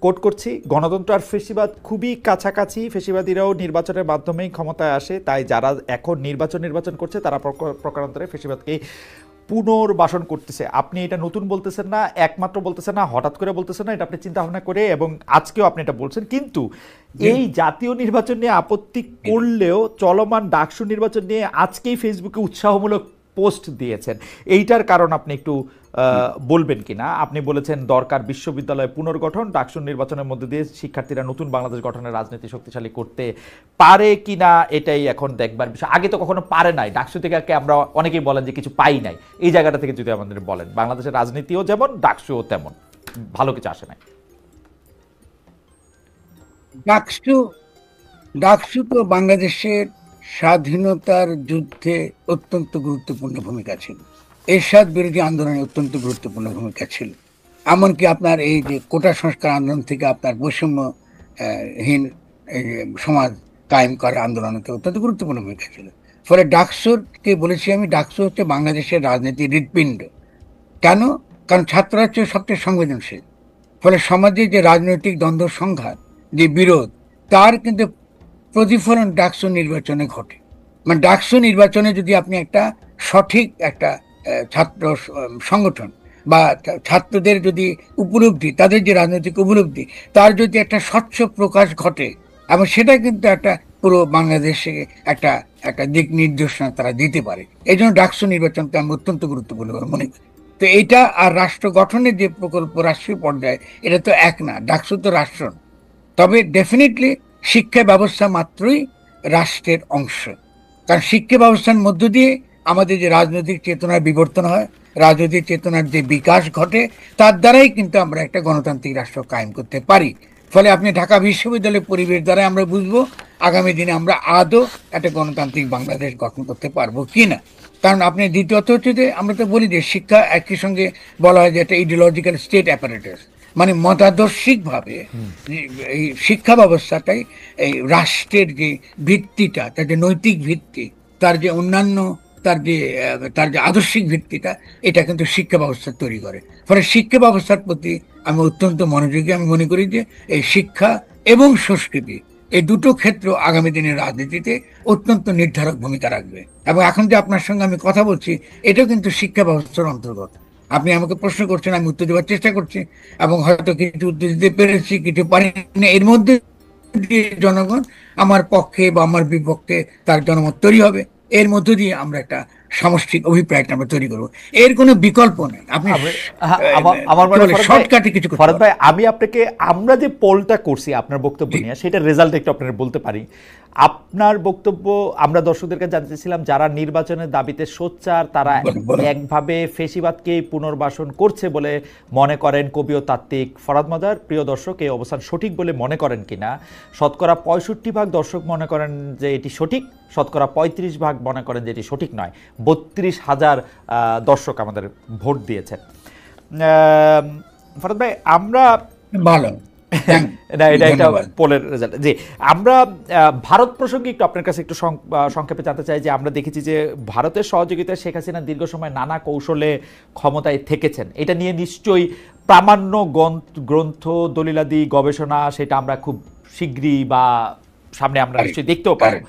কোট করছি, গণতন্ত্র আর ফেসিবাদ খুবই কাছাকাছি, ফেসিবাদীরাও নির্বাচনের মাধ্যমেই ক্ষমতায় আসে, তাই যারা এখন নির্বাচন করছে তারা প্রকারান্তরে ফেসিবাদকেই পুনর্বাসন করতেছে। আপনি এটা নতুন বলতেছেন না, একমাত্র বলতেছেন না, হঠাৎ করে বলতেছেন না, এটা আপনি চিন্তা ভাবনা করে, এবং আজকেও আপনি এটা বলছেন। কিন্তু এই জাতীয় নির্বাচন নিয়ে আপত্তি করলেও চলমান ডাকসু নির্বাচন নিয়ে আজকেই ফেসবুকে উৎসাহমূলক পোস্ট দিয়েছেন, এইটার কারণ আপনি একটু বলবেন কিনা? আপনি বলেছেন দরকার বিশ্ববিদ্যালয় পুনর্গঠন, ডাকসু নির্বাচনের মধ্যে দিয়ে শিক্ষার্থীরা নতুন বাংলাদেশ গঠনের রাজনীতি শক্তিশালী করতে পারে কিনা, এটাই এখন দেখবার বিষয়। আগে তো কখনো পারে নাই, ডাকসু থেকে আমরা অনেকেই বলেন যে কিছু পাই নাই, এই জায়গাটা থেকে যদি আমাদের বলেন, বাংলাদেশের রাজনীতিও যেমন ডাকসুও তেমন ভালো কিছু আসে নাই। ডাকসু ডাকসু তো বাংলাদেশের স্বাধীনতার যুদ্ধে অত্যন্ত গুরুত্বপূর্ণ ভূমিকা ছিল, এরশাদ বিরোধী আন্দোলনে অত্যন্ত গুরুত্বপূর্ণ ভূমিকা ছিল। এমনকি আপনার এই যে কোটা সংস্কার আন্দোলন থেকে আপনার বৈষম্যহীন এই যে সমাজ কায়েম করার আন্দোলনতে অত্যন্ত গুরুত্বপূর্ণ ভূমিকা ছিল। ফলে ডাকসুকে বলেছি আমি, ডাকসু হচ্ছে বাংলাদেশের রাজনীতির হৃৎপিণ্ড। কেন? কারণ ছাত্ররা হচ্ছে সবচেয়ে সংবেদনশীল, ফলে সমাজে যে রাজনৈতিক দ্বন্দ্ব সংঘাত, যে বিরোধ, তার কিন্তু প্রতিফলন ডাকসু নির্বাচনে ঘটে। মানে ডাকসু নির্বাচনে যদি আপনি একটা সঠিক একটা ছাত্র সংগঠন বা ছাত্রদের যদি উপলব্ধি, তাদের যে রাজনৈতিক উপলব্ধি, তার যদি একটা স্বচ্ছ প্রকাশ ঘটে, এবং সেটা কিন্তু একটা পুরো বাংলাদেশে একটা একটা দিক নির্দেশনা তারা দিতে পারে। এই জন্য ডাকসু নির্বাচনকে আমি অত্যন্ত গুরুত্বপূর্ণ বলে মনে করি। তো এইটা আর রাষ্ট্র গঠনের যে প্রকল্প রাষ্ট্রীয় পর্যায়ে, এটা তো এক না, ডাকসু তো রাষ্ট্র। তবে ডেফিনেটলি শিক্ষা ব্যবস্থা মাত্রই রাষ্ট্রের অংশ, কারণ শিক্ষা ব্যবস্থার মধ্য দিয়ে আমাদের যে রাজনৈতিক চেতনার বিবর্তন হয়, রাজনৈতিক চেতনার যে বিকাশ ঘটে, তার দ্বারাই কিন্তু আমরা একটা গণতান্ত্রিক রাষ্ট্র কায়েম করতে পারি। ফলে আপনি ঢাকা বিশ্ববিদ্যালয়ের পরিবেশ দ্বারা আমরা বুঝবো আগামী দিনে আমরা আদৌ একটা গণতান্ত্রিক বাংলাদেশ গঠন করতে পারবো কিনা। কারণ আপনি দ্বিতীয়ত হচ্ছে যে আমরা তো বলি যে শিক্ষা একই সঙ্গে বলা হয় যে একটা ইডিওলজিক্যাল স্টেট অ্যাপারেটাস, মানে মতাদর্শিকভাবে এই শিক্ষা ব্যবস্থাটাই এই রাষ্ট্রের যে ভিত্তিটা, তার যে নৈতিক ভিত্তি, তার যে অন্যান্য তার যে আদর্শিক ভিত্তিটা, এটা কিন্তু শিক্ষা ব্যবস্থা তৈরি করে। ফলে শিক্ষা ব্যবস্থার প্রতি আমি অত্যন্ত মনোযোগী। আমি মনে করি যে এই শিক্ষা এবং সংস্কৃতি, এই দুটো ক্ষেত্র আগামী দিনের রাজনীতিতে অত্যন্ত নির্ধারক ভূমিকা রাখবে। এবং এখন যে আপনার সঙ্গে আমি কথা বলছি, এটাও কিন্তু শিক্ষা ব্যবস্থার অন্তর্গত। আপনি আমাকে প্রশ্ন করছেন, আমি উত্তর দেওয়ার চেষ্টা করছি, এবং হয়তো কিছু উত্তর দিতে পেরেছি, কিছু পারিনি। এর মধ্যে দিয়ে জনগণ আমার পক্ষে বা আমার বিপক্ষে তার জনমত তৈরি হবে। এর মধ্য দিয়ে আমরা একটা সামষ্টিক অভিপ্রায়টা আমরা তৈরি করবো। এর কোনো বিকল্প নেই। আপনি আমার মনে হয় শর্টকাটে কিছু ফরহাদ ভাই, আমি আপনাকে আমরা যে পোলটা করছি আপনার বক্তব্য নিয়ে, সেটা রেজাল্ট একটু আপনারা বলতে পারি। আপনার বক্তব্য আমরা দর্শকদের কাছে জানতে চাইছিলাম, যারা নির্বাচনের দাবিতে সোচ্চার, তারা একভাবে ফেসিবাদকে পুনর্বাসন করছে বলে মনে করেন কবি ও তাত্ত্বিক ফরহাদ মজার। প্রিয় দর্শক, এই অবস্থান সঠিক বলে মনে করেন কিনা? শতকরা 65% দর্শক মনে করেন যে এটি সঠিক, শতকরা 35% মনে করেন যে এটি সঠিক নয়। 32,000 দর্শক আমাদের ভোট দিয়েছেন। ফরহাদ ভাই, আমরা ভালো না, এটা একটা পোলের রেজাল্ট। জি, আমরা ভারত প্রসঙ্গে একটু আপনার কাছে একটু সংক্ষেপে জানতে চাই যে আমরা দেখেছি যে ভারতের সহযোগিতায় শেখ হাসিনা দীর্ঘ সময় নানা কৌশলে ক্ষমতায় থেকেছেন। এটা নিয়ে নিশ্চয়ই প্রামাণ্য গ্রন্থ, দলিলাদি, গবেষণা, সেটা আমরা খুব শীঘ্রই বা সামনে আমরা নিশ্চয়ই দেখতেও পাবো।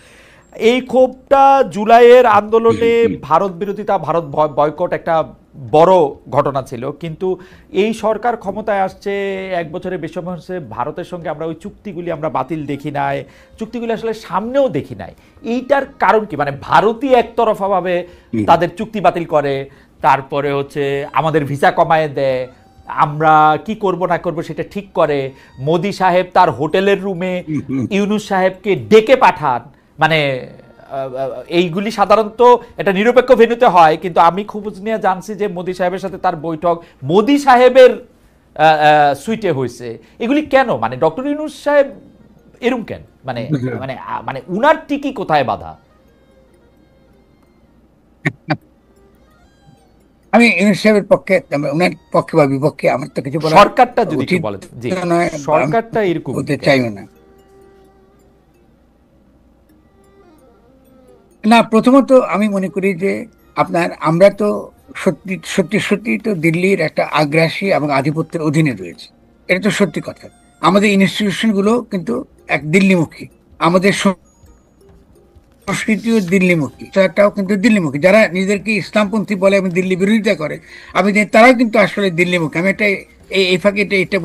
এই ক্ষোভটা জুলাইয়ের আন্দোলনে ভারত বিরোধিতা, ভারত বয়কট একটা বড় ঘটনা ছিল, কিন্তু এই সরকার ক্ষমতায় আসছে 1 বছরের বেশি সময় হচ্ছে, ভারতের সঙ্গে আমরা ওই চুক্তিগুলি আমরা বাতিল দেখি নাই, চুক্তিগুলি আসলে সামনেও দেখি নাই। এইটার কারণ কি? মানে ভারতই একতরফাভাবে তাদের চুক্তি বাতিল করে, তারপরে হচ্ছে আমাদের ভিসা কমায় দেয়, আমরা কি করব না করব সেটা ঠিক করে, মোদি সাহেব তার হোটেলের রুমে ইউনূস সাহেবকে ডেকে পাঠান। মানে এইগুলি সাধারণত এটা নিরপেক্ষ ভেন্যুতে হয়, কিন্তু আমি খুব নিয়ে জানছি যে মোদি সাহেবের সাথে তার বৈঠক মোদি সাহেবের সুইটে হয়েছে। এগুলি কেন? মানে ডক্টর ইউনূস সাহেব এরকম কেন? মানে মানে মানে উনার টিকি কোথায় বাধা? আমি ইউনূস সাহেবের পক্ষে, ওনার পক্ষে বা বিপক্ষে আমার তো কিছু বলার, সরকারটা যদি একটু বলেন। জি, সরকারটা এরকম হতে চাইবে না। না, প্রথমত আমি মনে করি যে আমরা তো সত্যি তো দিল্লির একটা আগ্রাসী এবং আধিপত্যের অধীনে রয়েছে, এটা তো সত্যি কথা। আমাদের ইনস্টিটিউশন গুলো কিন্তু এক দিল্লিমুখী, আমাদের সংস্কৃতিও দিল্লিমুখী, তারাও কিন্তু দিল্লিমুখী। যারা নিজেদেরকে ইসলামপন্থী বলে এবং দিল্লি বিরোধিতা করে, আমি তারাও কিন্তু আসলে দিল্লিমুখী। আমি এই ফাঁকে এটা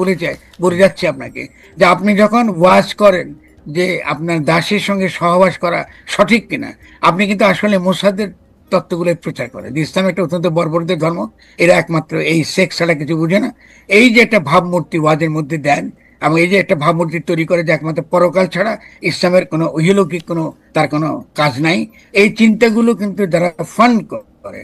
বলে যাচ্ছি আপনাকে, যে আপনি যখন ওয়াজ করেন যে আপনার দাসের সঙ্গে সহবাস করা সঠিক কিনা, আপনি কিন্তু আসলে মোসাদের তত্ত্বগুলো প্রচার করেন। ইসলাম একটা অত্যন্ত বর্বরদের ধর্ম, এরা একমাত্র এই সেক্স ছাড়া কিছু বুঝে না। এই যে একটা ভাবমূর্তি ওয়াজের মধ্যে দেন, এবং এই যে একটা ভাবমূর্তি তৈরি করে যে একমাত্র পরকাল ছাড়া ইসলামের কোনো ইহলৌকিক তার কোনো কাজ নাই, এই চিন্তাগুলো কিন্তু যারা ফান্ড করে,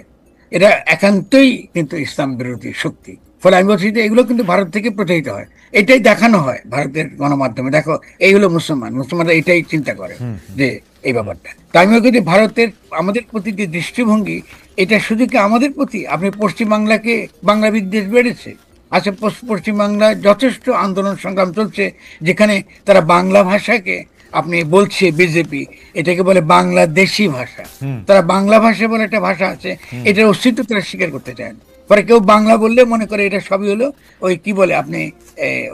এরা একান্তই কিন্তু ইসলাম বিরোধী শক্তি। ফলে আমি বলছি যে এগুলো কিন্তু ভারত থেকে প্রচারিত হয়, এটাই দেখানো হয় ভারতের গণমাধ্যমে, দেখো এই হলো মুসলমানরা এটাই চিন্তা করে যে এই ব্যাপারটা। তাই আমি বলছি ভারতের আমাদের প্রতি যে দৃষ্টিভঙ্গি, এটা শুধু কি আমাদের প্রতি? আপনি পশ্চিমবাংলাকে বাংলা বিদ্বেষ বেড়েছে। আচ্ছা, পশ্চিমবাংলায় যথেষ্ট আন্দোলন সংগ্রাম চলছে, যেখানে তারা বাংলা ভাষাকে আপনি বলছে, বিজেপি এটাকে বলে বাংলাদেশি ভাষা। তারা বাংলা ভাষা বলে একটা ভাষা আছে, এটার অস্তিত্ব তারা স্বীকার করতে চায় না। পরে কেউ বাংলা বললে মনে করে এটা সবই হলো ওই কি বলে আপনি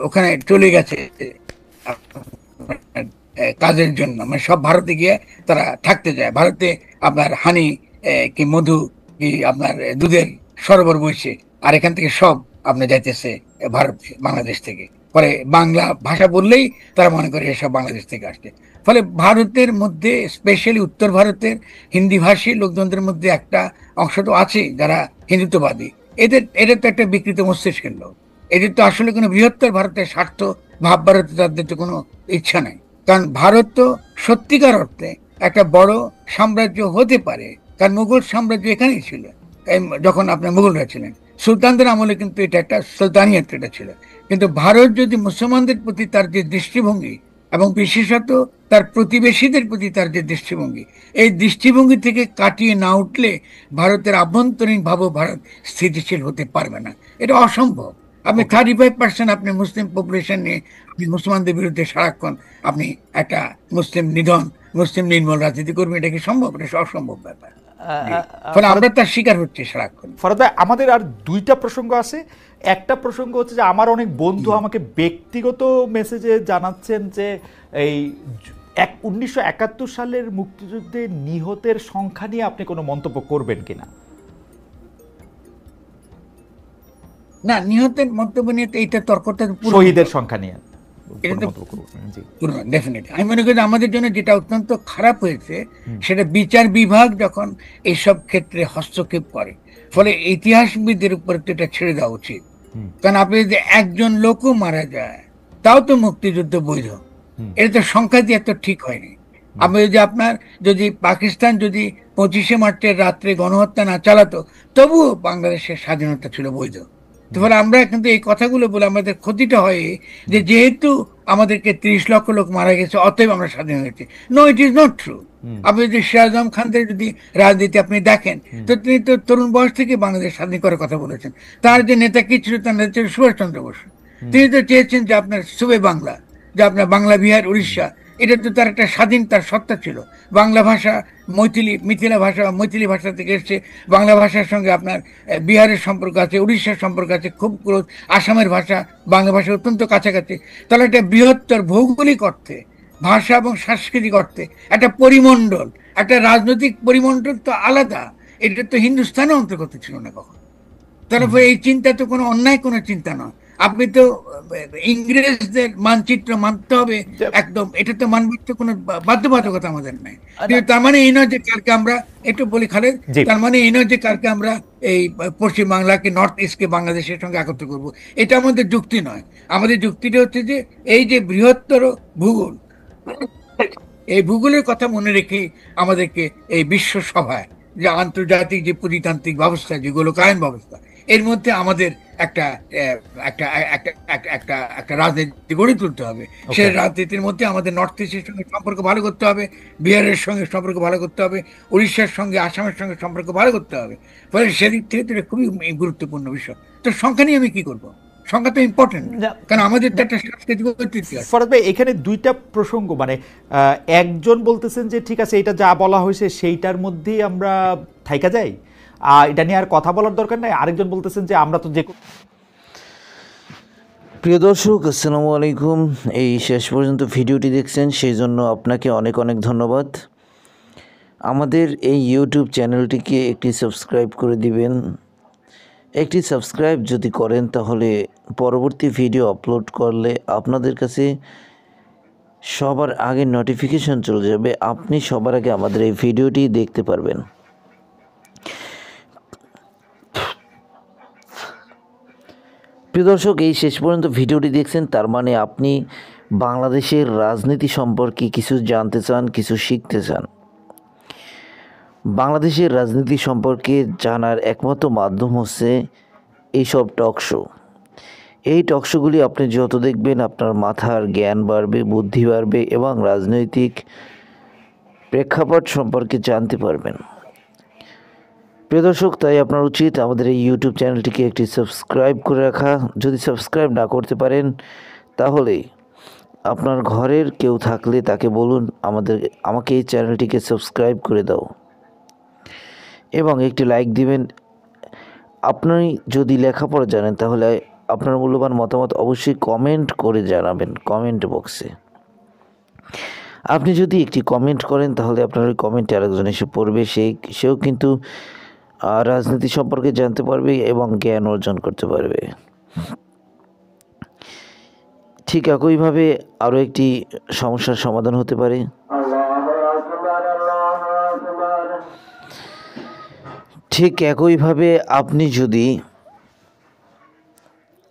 ওখানে চলে গেছে কাজের জন্য, মানে সব ভারতে গিয়ে তারা থাকতে যায়। ভারতে আপনার হানি কি মধু কি আপনার দুধের সরোবর বইছে, আর এখান থেকে সব আপনি যাইতেছে ভারতে, বাংলাদেশ থেকে। পরে বাংলা ভাষা বললেই তারা মনে করে এসব বাংলাদেশ থেকে আসছে। ফলে ভারতের মধ্যে স্পেশালি উত্তর ভারতের হিন্দি ভাষী লোকজনদের মধ্যে একটা অংশ তো আছে যারা হিন্দুত্ববাদী। এদের তো একটা বিকৃত মস্তিষ্কের লোক। এদের তো আসলে কোনো বৃহত্তর ভারতের স্বার্থ ভাববার তো তাদের তো কোনো ইচ্ছা নাই। কারণ ভারত তো সত্যিকার অর্থে একটা বড় সাম্রাজ্য হতে পারে, কারণ মুঘল সাম্রাজ্য এখানেই ছিল। যখন আপনার মুঘলরা ছিলেন, সুলতানদের আমলে কিন্তু এটা একটা সুলতানিয়ত এটা ছিল। কিন্তু ভারত যদি মুসলমানদের প্রতি তার যে দৃষ্টিভঙ্গি এবং বিশেষত তার প্রতিবেশীদের প্রতি তার যে দৃষ্টিভঙ্গি, এই দৃষ্টিভঙ্গি থেকে কাটিয়ে না উঠলে ভারতের আভ্যন্তরীণ ভাবে ভারত স্থিতিশীল হতে পারবে না। এটা অসম্ভব। আপনি 35% আপনি মুসলিম পপুলেশন নিয়ে আপনি মুসলমানদের বিরুদ্ধে সারাক্ষণ আপনি একটা মুসলিম নিধন, মুসলিম নির্মূল রাজনীতি করবেন, এটা কি সম্ভব? এটা অসম্ভব ব্যাপার। ফলে আমরা তার শিকার হচ্ছি সারাক্ষণ। ফরাদ ভাই, আমাদের আর দুইটা প্রসঙ্গ আছে। একটা প্রসঙ্গ হচ্ছে যে আমার অনেক বন্ধু আমাকে ব্যক্তিগত মেসেজে জানাচ্ছেন যে এই 1971 সালের মুক্তিযুদ্ধে নিহতের সংখ্যা নিয়ে আপনি কোনো মন্তব্য করবেন কিনা। না, নিহতের মন্তব্য নিয়ে এইটা তর্কটা শহীদের সংখ্যা নিয়ে ডেফিনেটলি আমি মনে করি আমাদের জন্য যেটা অত্যন্ত খারাপ হয়েছে সেটা বিচার বিভাগ যখন এইসব ক্ষেত্রে হস্তক্ষেপ করে। ফলে ইতিহাসবিদদের উপর তো এটা ছেড়ে দেওয়া উচিত। কারণ আপনি যদি একজন লোকও মারা যায় তাও তো মুক্তিযুদ্ধ বৈধ। এটা তো সংখ্যা দিয়ে তো ঠিক হয়নি। আপনি যদি পাকিস্তান যদি 25শে মার্চের রাত্রে গণহত্যা না চালাতো তবুও বাংলাদেশের স্বাধীনতা ছিল বৈধ। ফলে আমরা কিন্তু এই কথাগুলো বলে আমাদের ক্ষতিটা হয় যে যেহেতু আমাদেরকে 30 লক্ষ লোক মারা গেছে অতএব আমরা স্বাধীন হয়েছি। No, it is not true. আপনি যদি সিরাজ আহমদ খানদের যদি রাজনীতি আপনি দেখেন তো তিনি তো তরুণ বয়স থেকে বাংলাদেশ স্বাধীন করার কথা বলেছেন। তার যে নেতা কি ছিল, তার নেতা ছিল সুভাষচন্দ্র বসু। তিনি তো চেয়েছেন যে আপনার সুবে বাংলা, যে আপনার বাংলা বিহার উড়িষ্যা, এটা তো তার একটা স্বাধীন তার সত্তা ছিল। বাংলা ভাষা মিথিলা ভাষা মৈথিলি ভাষা থেকে এসছে। বাংলা ভাষার সঙ্গে আপনার বিহারের সম্পর্ক আছে, উড়িষ্যার সম্পর্ক আছে, খুব ক্লোজ। আসামের ভাষা বাংলা ভাষা অত্যন্ত কাছাকাছি। তাহলে একটা বৃহত্তর ভৌগোলিক অর্থে, ভাষা এবং সাংস্কৃতিক অর্থে একটা পরিমণ্ডল, একটা রাজনৈতিক পরিমণ্ডল তো আলাদা। এটা তো হিন্দুস্তানের অন্তর্গত ছিল না কখন। তারপরে এই চিন্তা তো কোনো অন্যায় কোনো চিন্তা নয়। আপনি তো ইংরেজদের মানচিত্র মানতে হবে একদম, এটা তো মানবার তো কোনো বাধ্যবাধকতা আমাদের নাই। কিন্তু তার মানে এই নয় যে কালকে আমরা, একটু বলি খালেদ, তার মানে এই নয় যে কালকে আমরা এই পশ্চিম বাংলাকে নর্থ ইস্টকে বাংলাদেশের সঙ্গে একত্র করব। এটা আমাদের যুক্তি নয়। আমাদের যুক্তিটা হচ্ছে যে এই যে বৃহত্তর ভূগোল, এই ভূগোলের কথা মনে রেখে আমাদেরকে এই বিশ্ব সভায় যে আন্তর্জাতিক যে পরিতান্ত্রিক ব্যবস্থা, যে গোলকায়ন ব্যবস্থা, এর মধ্যে আমাদের একটা একটা একটা একটা একটা রাজনীতি গড়ে তুলতে হবে। সেই রাজনীতির মধ্যে আমাদের নর্থ ইস্টের সঙ্গে সম্পর্ক ভালো করতে হবে, বিহারের সঙ্গে সম্পর্ক ভালো করতে হবে, উড়িষ্যার সঙ্গে আসামের সঙ্গে সম্পর্ক ভালো করতে হবে। ফলে সেদিক থেকে তো এটা খুবই গুরুত্বপূর্ণ বিষয়। তো সংখ্যা নিয়ে আমি কি করবো? সংখ্যা তো ইম্পর্টেন্ট, কারণ আমাদের তো একটা সাংস্কৃতিক ঐতিহ্য আছে। ফরাদ ভাই, এখানে দুইটা প্রসঙ্গ, মানে একজন বলতেছেন যে ঠিক আছে এটা যা বলা হয়েছে সেইটার মধ্যেই আমরা থাইকা যাই, এটা নিয়ে আর কথা বলার দরকার নাই। আরেকজন বলতেছেন যে আমরা তো যে। প্রিয় দর্শক, আসসালামু আলাইকুম। এই শেষ পর্যন্ত ভিডিওটি দেখছেন সেই জন্য আপনাকে অনেক অনেক ধন্যবাদ। আমাদের এই ইউটিউব চ্যানেলটিকে একটি সাবস্ক্রাইব করে দিবেন। একটি সাবস্ক্রাইব যদি করেন তাহলে পরবর্তী ভিডিও আপলোড করলে আপনাদের কাছে সবার আগে নোটিফিকেশন চলে যাবে, আপনি সবার আগে আমাদের এই ভিডিওটি দেখতে পারবেন। প্রিয় দর্শক, এই শেষ পর্যন্ত ভিডিওটি দেখছেন, তার মানে আপনি বাংলাদেশের রাজনীতি সম্পর্কে কিছু জানতে চান, কিছু শিখতে চান। বাংলাদেশের রাজনীতি সম্পর্কে জানার একমাত্র মাধ্যম হচ্ছে এইসব টক শো। এই টক শোগুলি আপনি যত দেখবেন আপনার মাথার জ্ঞান বাড়বে, বুদ্ধি বাড়বে এবং রাজনৈতিক প্রেক্ষাপট সম্পর্কে জানতে পারবেন। প্রিয় দর্শক, তাই আপনার উচিত আমাদের এই ইউটিউব চ্যানেলটিকে একটি সাবস্ক্রাইব করে রাখা। যদি সাবস্ক্রাইব না করতে পারেন তাহলে আপনার ঘরের কেউ থাকলে তাকে বলুন আমাকে এই চ্যানেলটিকে সাবস্ক্রাইব করে দাও এবং একটি লাইক দিবেন। আপনি যদি লেখাপড়া জানেন তাহলে আপনার মূল্যবান মতামত অবশ্যই কমেন্ট করে জানাবেন কমেন্ট বক্সে। আপনি যদি একটি কমেন্ট করেন তাহলে আপনার ওই কমেন্টে আরেকজন এসে পড়বে, সেও কিন্তু রাজনীতি সম্পর্কে জানতে পারবে এবং জ্ঞান অর্জন করতে পারবে। ঠিক একইভাবে আরও একটি সমস্যার সমাধান হতে পারে। ঠিক একইভাবে আপনি যদি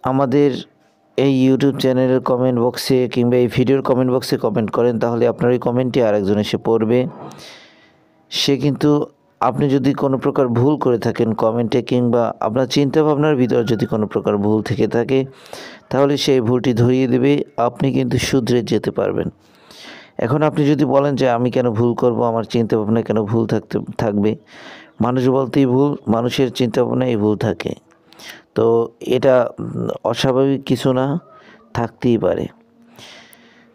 আমাদের এই ইউটিউব চ্যানেলের কমেন্ট বক্সে কিংবা এই ভিডিওর কমেন্ট বক্সে কমেন্ট করেন তাহলে আপনার এই কমেন্টে আরেকজন এসে পড়বে। সে কিন্তু আপনি যদি কোনো প্রকার ভুল করে থাকেন কমেন্টে কিংবা আপনার চিন্তাভাবনার ভিতর যদি কোনো প্রকার ভুল থেকে থাকে তাহলে সেই ভুলটি ধরিয়ে দেবে, আপনি কিন্তু শুধরে যেতে পারবেন। এখন আপনি যদি বলেন যে আমি কেন ভুল করব, আমার চিন্তাভাবনা কেন ভুল থাকবে, মানুষ বলতেই ভুল, মানুষের চিন্তাভাবনায় ভুল থাকে, তো এটা অস্বাভাবিক কিছু না, থাকতেই পারে।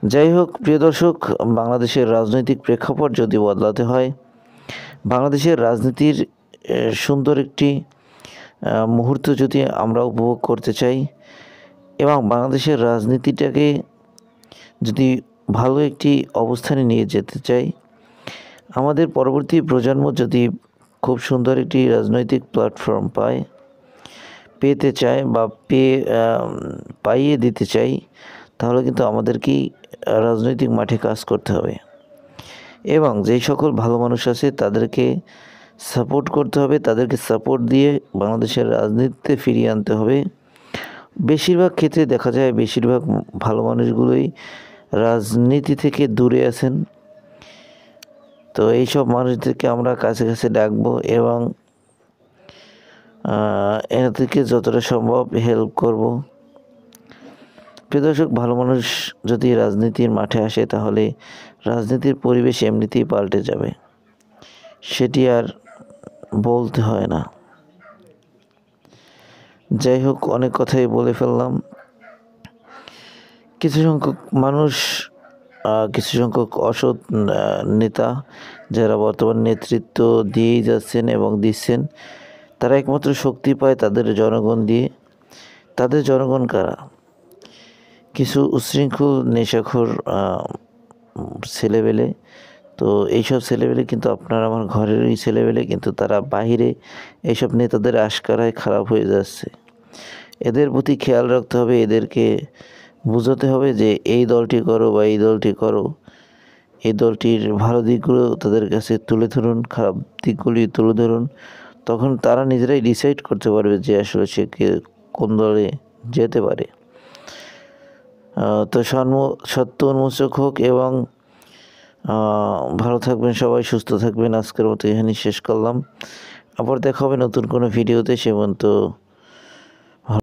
যাই হোক প্রিয় দর্শক, বাংলাদেশের রাজনৈতিক প্রেক্ষাপট যদি বদলাতে হয়, বাংলাদেশের রাজনীতির সুন্দর একটি মুহূর্ত যদি আমরা উপভোগ করতে চাই এবং বাংলাদেশের রাজনীতিটাকে যদি ভালো একটি অবস্থানে নিয়ে যেতে চাই, আমাদের পরবর্তী প্রজন্ম যদি খুব সুন্দর একটি রাজনৈতিক প্ল্যাটফর্ম পেতে চায় বা পাইয়ে দিতে চাই, তাহলে কিন্তু আমাদেরকেই রাজনৈতিক মাঠে কাজ করতে হবে এবং যেই সকল ভালো মানুষ আছে তাদেরকে সাপোর্ট করতে হবে, তাদেরকে সাপোর্ট দিয়ে বাংলাদেশের রাজনীতিতে ফিরিয়ে আনতে হবে। বেশিরভাগ ক্ষেত্রে দেখা যায় বেশিরভাগ ভালো মানুষগুলোই রাজনীতি থেকে দূরে আছেন, তো এইসব মানুষদেরকে আমরা কাছে কাছে ডাকবো এবং এনাদেরকে যতটা সম্ভব হেল্প করব। প্রিয় দর্শক, ভালো মানুষ যদি রাজনীতির মাঠে আসে তাহলে রাজনীতির পরিবেশ এমনিতেই পাল্টে যাবে, সেটি আর বলতে হয় না। যাই হোক, অনেক কথাই বলে ফেললাম। কিছু সংখ্যক মানুষ, কিছু সংখ্যক অসৎ নেতা যারা বর্তমান নেতৃত্ব দিয়েই যাচ্ছেন এবং দিচ্ছেন, তারা একমাত্র শক্তি পায় তাদের জনগণ দিয়ে। তাদের জনগণ কারা? কিছু উচ্ছৃঙ্খল নেশাখোর ছেলেবেলে। তো এইসব ছেলেবেলে কিন্তু আপনার আমার ঘরেরই ছেলেবেলে, কিন্তু তারা বাহিরে এইসব নেতাদের আশকারায় খারাপ হয়ে যাচ্ছে। এদের প্রতি খেয়াল রাখতে হবে, এদেরকে বোঝাতে হবে যে এই দলটি করো বা এই দলটি করো, এই দলটির ভালো দিকগুলো তাদের কাছে তুলে ধরুন, খারাপ দিকগুলি তুলে ধরুন। তখন তারা নিজেরাই ডিসাইড করতে পারবে যে আসলে সে কোন দলে যেতে পারে। তো সত্য উন্মোচক হোক এবং ভালো থাকবেন সবাই, সুস্থ থাকবেন। আজকের মতো এখানেই শেষ করলাম। আবার দেখা হবে নতুন কোনো ভিডিওতে। সে পর্যন্ত